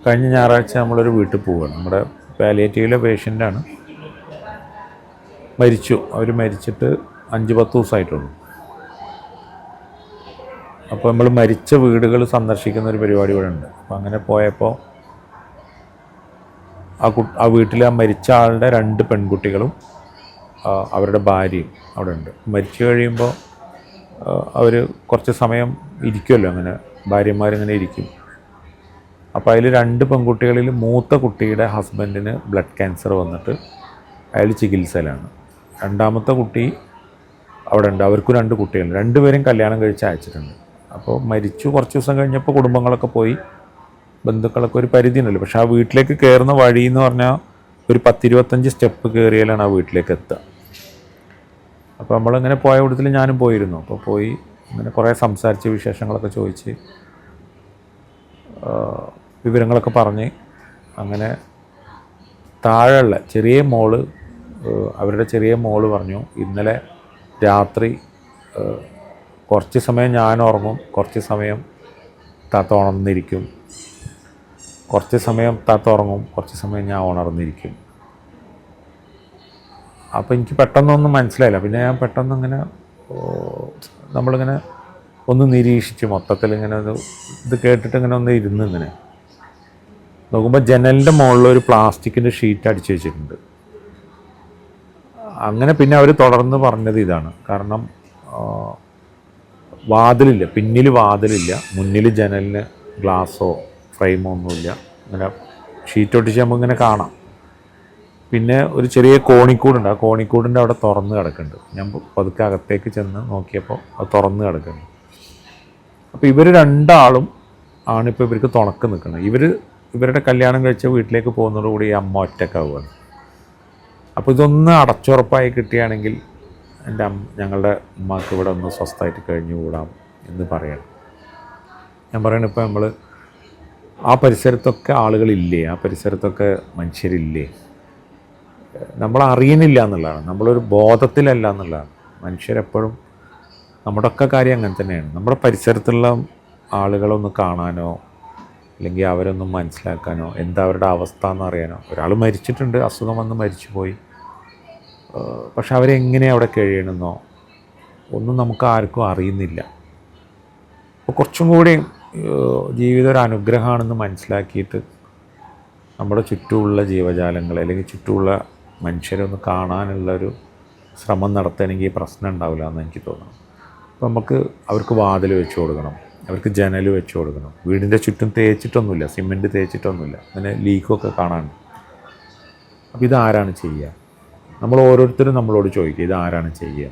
കഴിഞ്ഞ ഞായറാഴ്ച നമ്മളൊരു വീട്ടിൽ പോവുകയാണ്. നമ്മുടെ പാലിയേറ്റീവിലെ പേഷ്യൻ്റാണ്. മരിച്ചു. അവർ മരിച്ചിട്ട് 5-10 ദിവസമായിട്ടുള്ളൂ. അപ്പോൾ നമ്മൾ മരിച്ച വീടുകൾ സന്ദർശിക്കുന്ന ഒരു പരിപാടി ഇവിടെ ഉണ്ട്. അപ്പോൾ അങ്ങനെ പോയപ്പോൾ ആ വീട്ടിൽ ആ മരിച്ച ആളുടെ 2 പെൺകുട്ടികളും അവരുടെ ഭാര്യയും അവിടെ ഉണ്ട്. മരിച്ചു കഴിയുമ്പോൾ അവർ കുറച്ച് സമയം ഇരിക്കുമല്ലോ, അങ്ങനെ ഭാര്യമാരിങ്ങനെ ഇരിക്കും. അപ്പോൾ അതിൽ 2 പെൺകുട്ടികളിൽ മൂത്ത കുട്ടിയുടെ ഹസ്ബൻഡിന് ബ്ലഡ് ക്യാൻസർ വന്നിട്ട് അയാൾ ചികിത്സയിലാണ്. രണ്ടാമത്തെ കുട്ടി അവിടെ ഉണ്ട്. അവർക്കും 2 കുട്ടികളുണ്ട്. 2 പേരും കല്യാണം കഴിച്ച് അയച്ചിട്ടുണ്ട്. അപ്പോൾ മരിച്ചു കുറച്ച് ദിവസം കഴിഞ്ഞപ്പോൾ കുടുംബങ്ങളൊക്കെ പോയി, ബന്ധുക്കളൊക്കെ ഒരു പരിധി ഉണ്ടല്ലോ. പക്ഷേ ആ വീട്ടിലേക്ക് കയറുന്ന വഴി എന്ന് പറഞ്ഞാൽ ഒരു 10-25 സ്റ്റെപ്പ് കയറിയാലാണ് ആ വീട്ടിലേക്ക് എത്തുക. അപ്പോൾ നമ്മളിങ്ങനെ പോയ കൂട്ടത്തിൽ ഞാനും പോയിരുന്നു. അപ്പോൾ പോയി ഇങ്ങനെ കുറേ സംസാരിച്ച് വിശേഷങ്ങളൊക്കെ ചോദിച്ച് വിവരങ്ങളൊക്കെ പറഞ്ഞ് അങ്ങനെ താഴെയുള്ള ചെറിയ മോള്, അവരുടെ ചെറിയ മോള് പറഞ്ഞു, ഇന്നലെ രാത്രി കുറച്ച് സമയം ഞാൻ ഉറങ്ങും, കുറച്ച് സമയം താത്ത ഉണർന്നിരിക്കും, കുറച്ച് സമയം താത്ത ഉറങ്ങും, കുറച്ച് സമയം ഞാൻ ഉണർന്നിരിക്കും. അപ്പോൾ എനിക്ക് പെട്ടെന്നൊന്നും മനസ്സിലായില്ല. പിന്നെ ഞാൻ പെട്ടെന്ന് ഇങ്ങനെ നമ്മളിങ്ങനെ ഒന്ന് നിരീക്ഷിച്ച് മൊത്തത്തിൽ ഇങ്ങനെ ഇത് കേട്ടിട്ട് ഇങ്ങനെ ഒന്ന് ഇരുന്ന് ഇങ്ങനെ നോക്കുമ്പോൾ ജനലിൻ്റെ മുകളിൽ ഒരു പ്ലാസ്റ്റിക്കിൻ്റെ ഷീറ്റ് അടിച്ചു വെച്ചിട്ടുണ്ട്. അങ്ങനെ പിന്നെ അവർ തുടർന്ന് പറഞ്ഞത് ഇതാണ്. കാരണം വാതിലില്ല, പിന്നിൽ വാതിലില്ല, മുന്നിൽ ജനലിന് ഗ്ലാസ്സോ ഫ്രെയിമോ ഒന്നുമില്ല. ഇങ്ങനെ ഷീറ്റ് ഒട്ടിച്ച് നമുക്കിങ്ങനെ കാണാം. പിന്നെ ഒരു ചെറിയ കോണിക്കൂടുണ്ട്. ആ കോണിക്കൂടിൻ്റെ അവിടെ തുറന്ന് കിടക്കുന്നുണ്ട്. ഞാൻ പതുക്കെ അകത്തേക്ക് ചെന്ന് നോക്കിയപ്പോൾ അത് തുറന്ന് കിടക്കുന്നുണ്ട്. അപ്പോൾ ഇവർ 2 ആളും ആണിപ്പോൾ ഇവർക്ക് തുണക്ക് നിൽക്കുന്നത്. ഇവരുടെ കല്യാണം കഴിച്ച വീട്ടിലേക്ക് പോകുന്നതോടുകൂടി ഈ അമ്മ ഒറ്റക്കാവുകയാണ്. അപ്പോൾ ഇതൊന്ന് അടച്ചുറപ്പായി കിട്ടുകയാണെങ്കിൽ ഞങ്ങളുടെ ഉമ്മാക്ക് ഇവിടെ ഒന്ന് സ്വസ്ഥമായിട്ട് കഴിഞ്ഞുകൂടാം എന്ന് പറയണം. ഞാൻ പറയണം, ഇപ്പോൾ നമ്മൾ ആ പരിസരത്തൊക്കെ ആളുകളില്ലേ, ആ പരിസരത്തൊക്കെ മനുഷ്യരില്ലേ, നമ്മൾ അറിയുന്നില്ല എന്നുള്ളതാണ്, നമ്മളൊരു ബോധത്തിലല്ല എന്നുള്ളതാണ്. മനുഷ്യരെപ്പോഴും നമ്മുടെയൊക്കെ കാര്യം അങ്ങനെ തന്നെയാണ്. നമ്മുടെ പരിസരത്തുള്ള ആളുകളൊന്ന് കാണാനോ അല്ലെങ്കിൽ അവരൊന്നും മനസ്സിലാക്കാനോ എന്താ അവരുടെ അവസ്ഥ എന്നറിയാനോ. ഒരാൾ മരിച്ചിട്ടുണ്ട്, അസുഖം വന്ന് മരിച്ചു പോയി, പക്ഷെ അവരെങ്ങനെ അവിടെ കഴിയണമെന്നോ ഒന്നും നമുക്ക് ആർക്കും അറിയുന്നില്ല. അപ്പോൾ കുറച്ചും കൂടി ജീവിതം ഒരു അനുഗ്രഹമാണെന്ന് മനസ്സിലാക്കിയിട്ട് നമ്മുടെ ചുറ്റുമുള്ള ജീവജാലങ്ങളെ അല്ലെങ്കിൽ ചുറ്റുമുള്ള മനുഷ്യരെ ഒന്ന് കാണാനുള്ളൊരു ശ്രമം നടത്തണമെങ്കിൽ പ്രശ്നം ഉണ്ടാവില്ല എന്ന് എനിക്ക് തോന്നുന്നു. അപ്പോൾ നമുക്ക് അവർക്ക് വാതിൽ വെച്ച് കൊടുക്കണം, അവർക്ക് ജനൽ വെച്ച് കൊടുക്കണം. വീടിൻ്റെ ചുറ്റും തേച്ചിട്ടൊന്നുമില്ല, സിമെൻറ്റ് തേച്ചിട്ടൊന്നുമില്ല, അങ്ങനെ ലീക്കൊക്കെ കാണാനുണ്ട്. അപ്പോൾ ഇതാരാണ് ചെയ്യുക? നമ്മൾ ഓരോരുത്തരും നമ്മളോട് ചോദിക്കുക, ഇതാരാണ് ചെയ്യുക?